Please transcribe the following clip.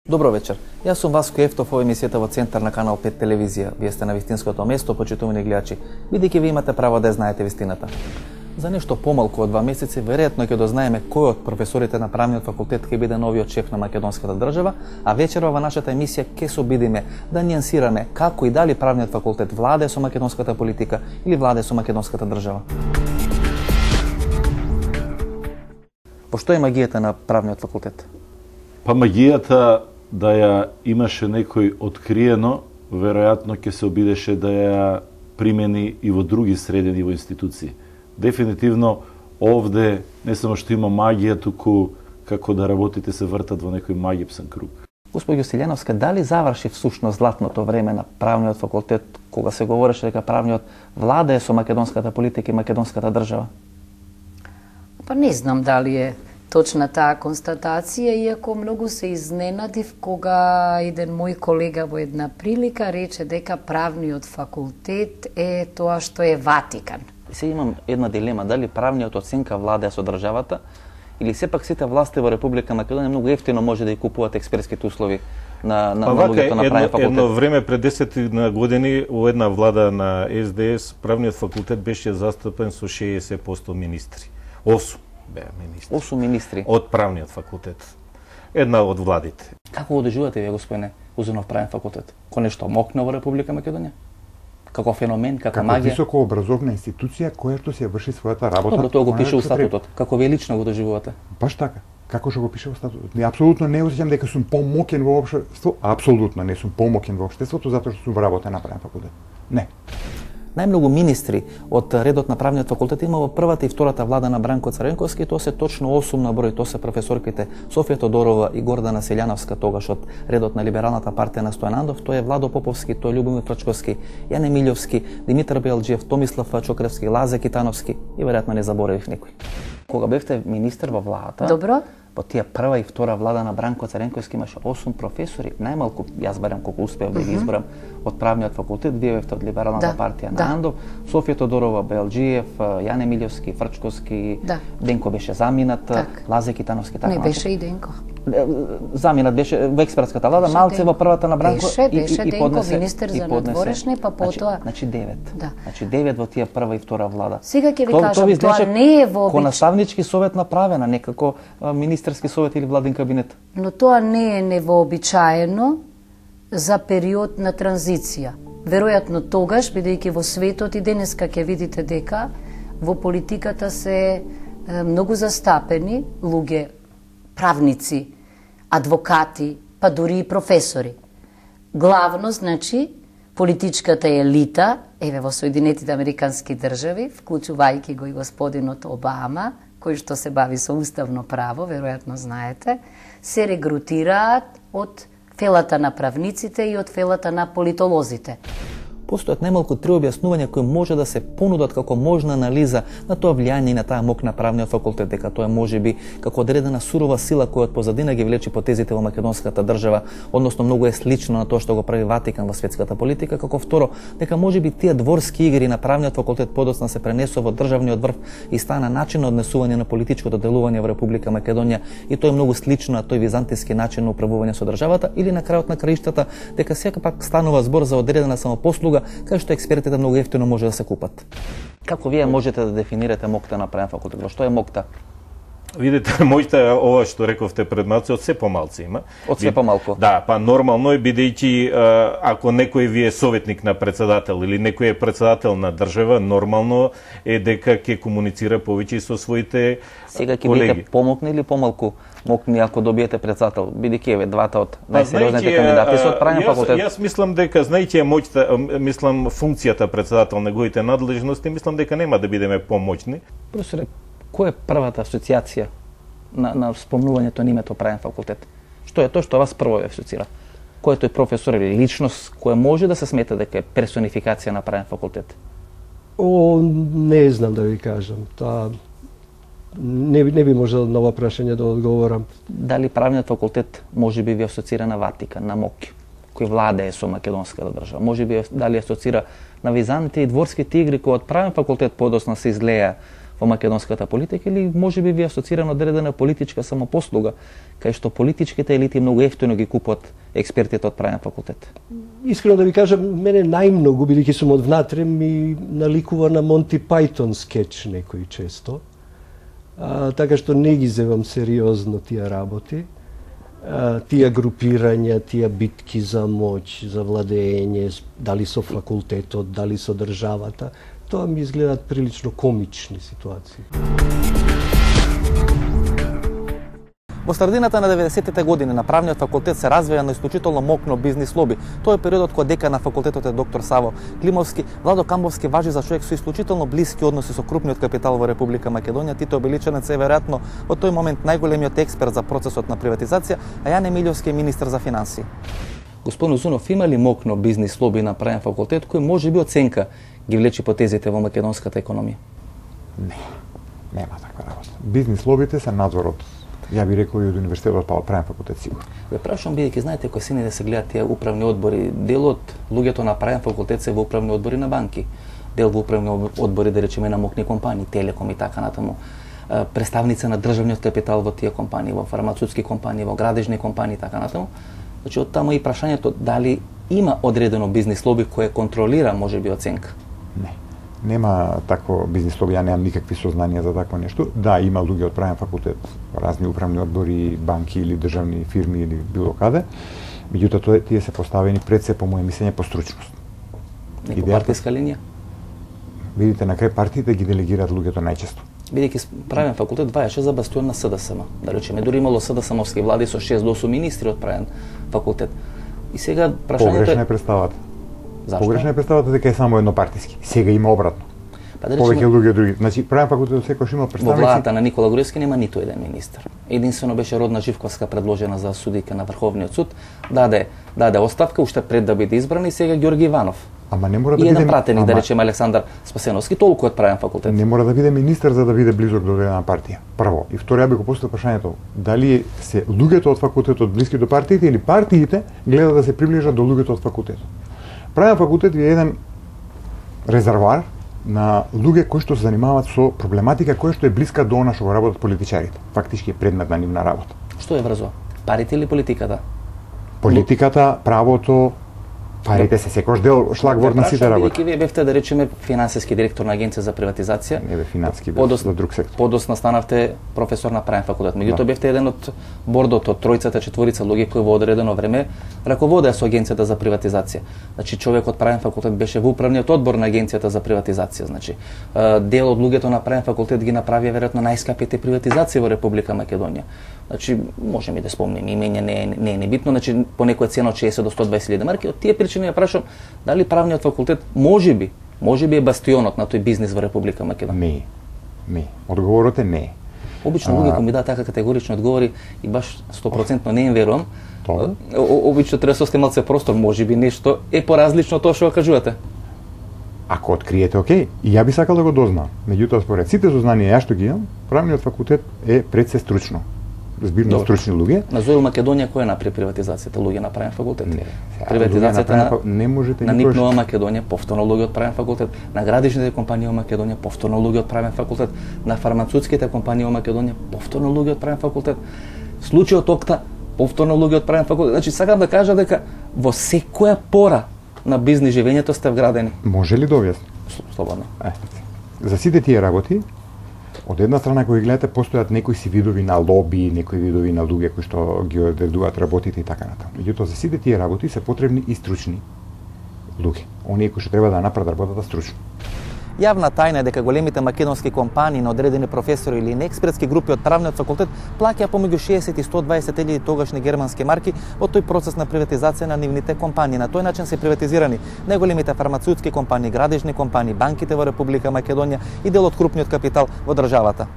Добро вечер. Јас сум Васко Ефтов, ова емисијата во Центар на Канал 5 телевизија. Вие сте на вистинското место, почитувани гледачи, бидејќи ви имате право да знаете вистината. За нешто помалку од 2 месеци, веројатно ќе дознаеме кој од професорите на правниот факултет ќе биде новиот шеф на македонската држава, а вечера во нашата емисија ќе се обидиме да нијансираме како и дали правниот факултет владее со македонската политика или владее со македонската држава. По што е магијата на правниот факултет? Па магијата да ја имаше некој откриено, веројатно ќе се обидеше да ја примени и во други средини во институции. Дефинитивно овде не само што има магија, туку како да работите се вртат во некој магипсен круг. Господи Силјановска, дали заврши всушност златното време на правниот факултет, кога се говореше дека правниот владее со македонската политика и македонската држава? Па не знам дали е точна таа констатација, иако многу се изненадив кога еден мој колега во една прилика рече дека правниот факултет е тоа што е Ватикан. Се имам една дилема, дали правниот оценка владее со државата или сепак сите власти во Република Македонија многу ефтино може да ја купуваат експертските услови на луѓето на правниот факултет. Едно време пред 10 години во една влада на СДС правниот факултет беше застапен со 60% министри. 8 беа министри. 8 министри од правниот факултет. Една од владите. Како го доживувате вие, господине Узунов, правен факултет? Ко нешто мокна во Република Македонија? Како феномен, како магија? Како високообразовна институција која што се врши својата работа. Добро, тоа го пише во статутот. Како вие лично го доживувате? Баш така. Како што го пише во статутот. Не, апсолутно не осеќам дека сум помокен во општеството, апсолутно не сум помокен во општеството затоа што сум вработен на правен факултет. Не. Најмногу министри од редот на правниот факултет има во првата и втората влада на Бранко Царенковски, тоа се точно 8 на број, тоа се професорките Софија Тодорова и Гордана Силјановска, тогаш од редот на либералната партија на Стојан Андов, тоа е Владо Поповски, тоа е Љубомир Прачковски, Јане Милјовски, Димитар Белџиев, Томислав Чокревски, Лазе Китановски и веројатно не заборавив некој. Кога бевте министер во владата, Добро. Во тие прва и втора влада на Бранко Царенковски имаше 8 професори, најмалку, јас барем колку успеав да ги изборам од правниот факултет, вие бевте од либералната партија на Андов, Софија Тодорова, Белџиев, Јане Милјовски, Фрчковски, Денко беше заминат, Лазе Китановски, така. Не беше и Денко. Заминат беше во експертската влада, малце во првата на Бранко беше Денко министер за надворешни, па потоа. Значи 9. Значи 9 во тие прва и втора влада. Сега ќе ви кажам, тоа не е во ко наставнички совет направена, некако министерски совет или владин кабинет. Но тоа не е невообичаено за период на транзиција. Веројатно тогаш, бидејќи во светот и денеска ќе видите дека во политиката се многу застапени луѓе, правници, адвокати, па дури и професори. Главно, значи, политичката елита, еве во Соединетите Американски држави, вклучувајќи го и господинот Обама, кој што се бави со уставно право, веројатно знаете, се регрутираат од фелата на правниците и од фелата на политолозите. Постојат најмалку 3 објаснувања кои може да се понудат како можна анализа на тоа влијание и на таа мок на правниот факултет, дека тоа можеби како одредена сурова сила која од позадина ги влече потезите во македонската држава, односно многу е слично на тоа што го прави Ватикан во светската политика, како второ, дека можеби тие дворски игри на правниот факултет подоцна се пренесува во државниот врв и стана начин на однесување на политичкото делување во Република Македонија и тоа е многу слично на тој византиски начин на управување со државата, или на крајот на краиштата дека сепак станува збор за одредена самопослуга кај што експертите многу ефтино може да се купат. Како вие можете да дефинирате мокта на правен факултет? Што е мокта? Видите, мојта ова што рековте пред малце, од се помалци има. Од се помалку? Да, па нормално е, бидејќи ако некој ви е советник на председател или некој е председател на држава, нормално е дека ќе комуницира повеќе со своите сега ќе бидете помокни или помалку мокни ако добиете председател, бидејќи еве двата од најсериозните кандидати се од правен факултет? Јас мислам дека знаејќи моќта, мислам функцијата председател, неговите надлежности, мислам дека нема да бидеме помоćни. Професоре, која е првата асоциација на спомнувањето на името правен факултет? Што е тоа што вас прво ја асоцира? Кој е тој професор или личност која може да се смета дека е персонификација на правен факултет? Не знам да ви кажам. Не би можел на ова прашање да одговорам. Дали правниот факултет може би ви асоцира на Ватикан, на МОК, кој владее со македонската држава? Може би дали асоцира на Византија и дворските игри кои од правен факултет подосна се излеја во македонската политика или можеби ви асоцирано одредена политичка самопослуга, кај што политичките елити многу ефтино ги купуват експертите од правен факултет? Искрено да ви кажам, мене најмногу, бидејќи сум од внатре, ми наликува на Монти Пајтон скеч некој често. Така што не ги зевам сериозно тие работи. Тие групирања, тие битки за моќ, за владење, дали со факултетот, дали со државата, тоа ми изгледаат прилично комични ситуации. Во средината на 90-тите години на правниот факултет се развија на исклучително мокно бизнис лоби. Тој е периодот кога декан на факултетот е доктор Саво Климовски. Владо Камбовски важи за човек со исклучително блиски односи со крупниот капитал во Република Македонија. Тито Обеличанец е веројатно во тој момент најголемиот експерт за процесот на приватизација, а Јане Милјовски е министер за финансии. Господин Узунов, има ли мокно бизнис лоби на правен факултет кој може би оценка ги влечи потезите во македонската економија? Не, нема таква работа. Бизнис лобите се надзор од, ја би рекол, и од универзитетот па од правен факултет сигурно. Ве прашувам, бидејќи знаете кои сини да се гледат тие управни одбори, дел од луѓето на правен факултет се во управни одбори на банки, дел во управни одбори, да речеме, на мокни компании, Телеком и така натаму, представници на државниот капитал во тие компании, во фармацутски компании, во градежни компании и така натаму. Значи, од таму и прашањето дали има одредено бизнис лоби кое контролира можеби оценка? Не. Нема такво бизнис лоби, ја немам никакви сознанија за такво нешто. Да, има луѓе од правен факултет, разни управни одбори, банки или државни фирми или било каде. Меѓутоа, тие се поставени пред се, по моје мислење, по стручност. Не по партиска линија? Видите, на крај партиите ги делегираат луѓето најчесто. Бидејќи правен факултет ваеше за бастион на СДСМ. Да речеме, дури имало СДСМовски влади со 6 до 8 министри од правен факултет. И сега прашањето Погрешна е представата. Зашто? Погрешна е представата дека е само еднопартиски. Сега има обратно. Па да Повеќе речеме, луѓе други. Значи, правен факултет секојаш има во представници. владата на Никола Груевски нема ниту еден министер. Единствено беше Родна Живковска предложена за судика на Врховниот суд, даде оставка уште пред да биде избран и сега Ѓорги Иванов. Ама не мора да И еден биде пратеник, да речеме Александар Спасеновски, толку од правен факултет. Не мора да биде министер за да биде близок до една партија. Прво. И второ, ја би го поставил прашањето, дали се луѓето од факултетот блиски до партиите или партиите гледаат да се приближат до луѓето од факултетот. Правен факултет е еден резервоар на луѓе кои што се занимаваат со проблематика која што е блиска до она што го работат политичарите. Фактички е предмет на нивна работа. Што е врзо? Парите или политиката? Политиката, правото, парите се секој дел шлагворд на сите работи. Бидејќи вие бевте, да речеме, финансиски директор на Агенција за приватизација. Не бе финански, бе за друг сектор. Подосна станавте професор на правен факултет. Меѓутоа бевте еден од бордот од тројцата, четворица луѓе кои во одредено време раководеа со Агенцијата за приватизација. Значи човек од правен факултет беше во управниот одбор на Агенцијата за приватизација. Значи дел од луѓето на правен факултет ги направија веројатно најскапите приватизации во Република Македонија. Значи можеме да спомнеме имења, не е небитно, значи по некоја цена од 60 до 120.000 марки. Од тие причини ја прашам дали правниот факултет можеби е бастионот на тој бизнис во Република Македонија. Не. Одговорот е не. Обично луѓе кои ми дадат така категорични одговори и баш 100% не им верувам. Тоа? Обично треба да се малце простор, можеби нешто е поразлично тоа што го кажувате. Ако откриете, окей, и ја би сакал да го дознам. Меѓутоа, според сите сознанија ја што ги имам, правниот факултет е пред се стручно. Збирно стручни луѓе. На Зору Македонија кој направи приватизацијата? Луѓе на правен факултет. Не. Приватизацијата не можете на никош... НИП Нова Македонија повторно луѓе од правен факултет, на градишните компании во Македонија повторно луѓе од правен факултет, на фармацутските компании во Македонија повторно луѓе од правен факултет. Случајот Окта повторно луѓе од правен факултет. Значи сакам да кажа дека во секоја пора на бизнис живењето сте вградени. Може ли да објаснам? Слободно. За сите тие работи, од една страна кои гледате постојат некои си видови на лоби, некои видови на луѓе кои што ги одредуваат работите и така натаму. Меѓутоа за сите тие работи се потребни и стручни луѓе. Оние кои што треба да направат работата стручно. Јавна тајна е дека големите македонски компании на одредени професори или неекспертски групи од правниот факултет плаќаа помеѓу 60 и 120.000 тогашни германски марки во тој процес на приватизација на нивните компании. На тој начин се приватизирани најголемите фармацутски компании, градежни компании, банките во Република Македонија и дел од крупниот капитал во државата.